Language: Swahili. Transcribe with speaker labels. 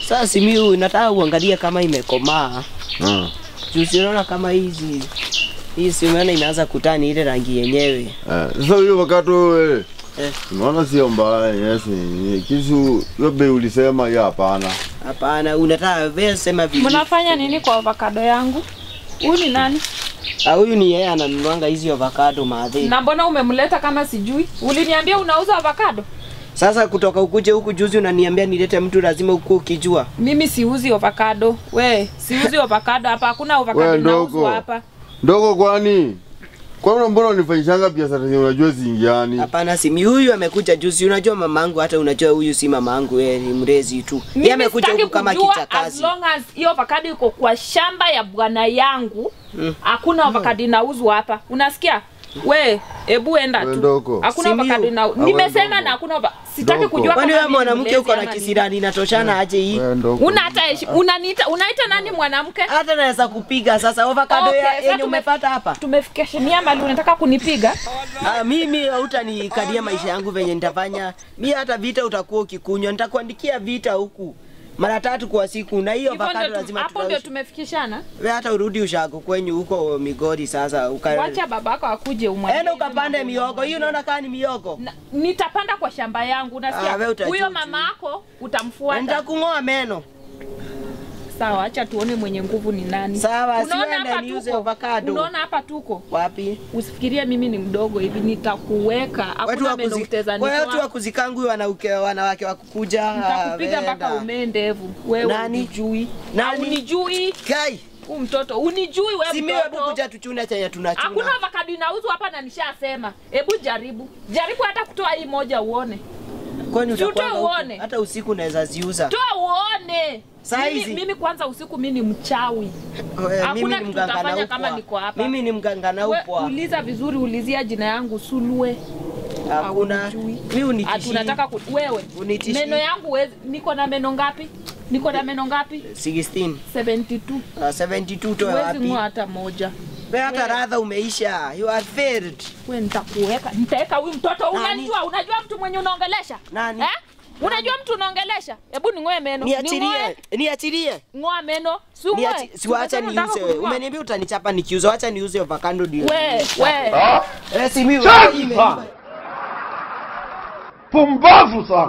Speaker 1: Sasa Simiyu nataka uangalie kama imekomaa. Juzi unaona kama hizi umeona inaanza kutani ile rangi yenyewe.
Speaker 2: Sasa hiyo wakati wewe unaona sio mbaya, yes. Kisu yobe ulisema ya hapana.
Speaker 1: Hapana, unataka wewe sema vipi?
Speaker 3: Mnafanya nini kwa avocado yangu? Huyu ni nani?
Speaker 1: Huyu ni yeye ananunuanga hizi avocado maadhi.
Speaker 3: Na mbona umemleta kama sijui? Uliniambia unauza avocado?
Speaker 1: Sasa kutoka ukuje huku juzi unaniambia nilete mtu lazima uko ukijua.
Speaker 3: Mimi siuzi avocado. We, siuzi avocado hapa. Hakuna avocado inauzwa hapa.
Speaker 2: Ndogo kwani? Kwa mbona unifanyishanga biashara unajua zingiani?
Speaker 1: Hapana, Simiyu huyu amekuja juzi. Unajua mamangu, hata unajua huyu si mamangu, yeye ni mrezi tu. Yeye amekuja huku kama kichakazi.
Speaker 3: As long as hiyo avocado iko kwa shamba ya bwana yangu, hakuna avocado inauzwa hapa. Unasikia? We, hebu enda tu. Hakuna avocado na nimesema na hakuna sitaki kujua
Speaker 1: kama wewe mwanamke uko na kisirani inatoshana aje hii.
Speaker 3: Una hata unaita nani mwanamke?
Speaker 1: Hata naweza kupiga sasa avocado yenye umepata hapa.
Speaker 3: Tumefikishia mali unataka kunipiga?
Speaker 1: Mimi hautanikadia maisha yangu venye nitafanya. Mimi hata vita utakuwa ukikunywa, nitakuandikia vita huku mara 3 kwa siku, na hiyo avocado lazima
Speaker 3: hapo ndio tumefikishana.
Speaker 1: Wewe hata urudi ushago kwenyu huko Migori sasa
Speaker 3: Wacha babako akuje umwambie.
Speaker 1: Enda ukapande mihogo. Hiyo unaona kama ni mihogo?
Speaker 3: Nitapanda kwa shamba yangu, unasikia? Huyo mamako utamfuata.
Speaker 1: Nitakungoa meno.
Speaker 3: Sawa, acha tuone mwenye nguvu ni nani.
Speaker 1: Sawa, siende niuze avocado.
Speaker 3: Unaona hapa tuko?
Speaker 1: Wapi?
Speaker 3: Usifikirie mimi ni mdogo hivi, nitakuweka. Hakuna meno utezani.
Speaker 1: Watu wa kuzikangu wanawake wa kukuja.
Speaker 3: Nitakupiga mpaka umendevu. Wewe unijui.
Speaker 1: Nani
Speaker 3: unijui?
Speaker 1: Kai.
Speaker 3: Huyu mtoto unijui wewe mtoto.
Speaker 1: Simiyu, hebu kuja tuchune chenye tunachuna.
Speaker 3: Hakuna avocado inauzwa hapa na nishasema. Hebu jaribu. Jaribu hata kutoa hii moja uone.
Speaker 1: Kwani utakuwa hata usiku naweza ziuza.
Speaker 3: Toa uone.
Speaker 1: Saizi
Speaker 3: mimi kwanza usiku mimi ni mchawi.
Speaker 1: Mimi ni mganga na
Speaker 3: kama niko hapa.
Speaker 1: Mimi ni mganga na upo.
Speaker 3: Uliza vizuri, ulizia jina yangu Sulwe.
Speaker 1: Hakuna. Mimi unitishi.
Speaker 3: Tunataka wewe. Meno yangu niko na meno ngapi? 16. 72.
Speaker 1: 72 toa wapi?
Speaker 3: Wewe hata moja.
Speaker 1: Wewe hata radha umeisha. You are failed.
Speaker 3: Wewe nitaweka huyu mtoto. Unajua mtu mwenye unaongelesha?
Speaker 1: Nani?
Speaker 3: Unajua mtu unaongelesha? Hebu ningoe meno.
Speaker 1: Niachilie.
Speaker 3: Ngoa meno.
Speaker 1: Siwacha niuze. Umeniambia utanichapa nikiuza. Acha niuze avocado ndio.
Speaker 3: Wewe.
Speaker 1: Simiyu.
Speaker 2: Pumbavu sana.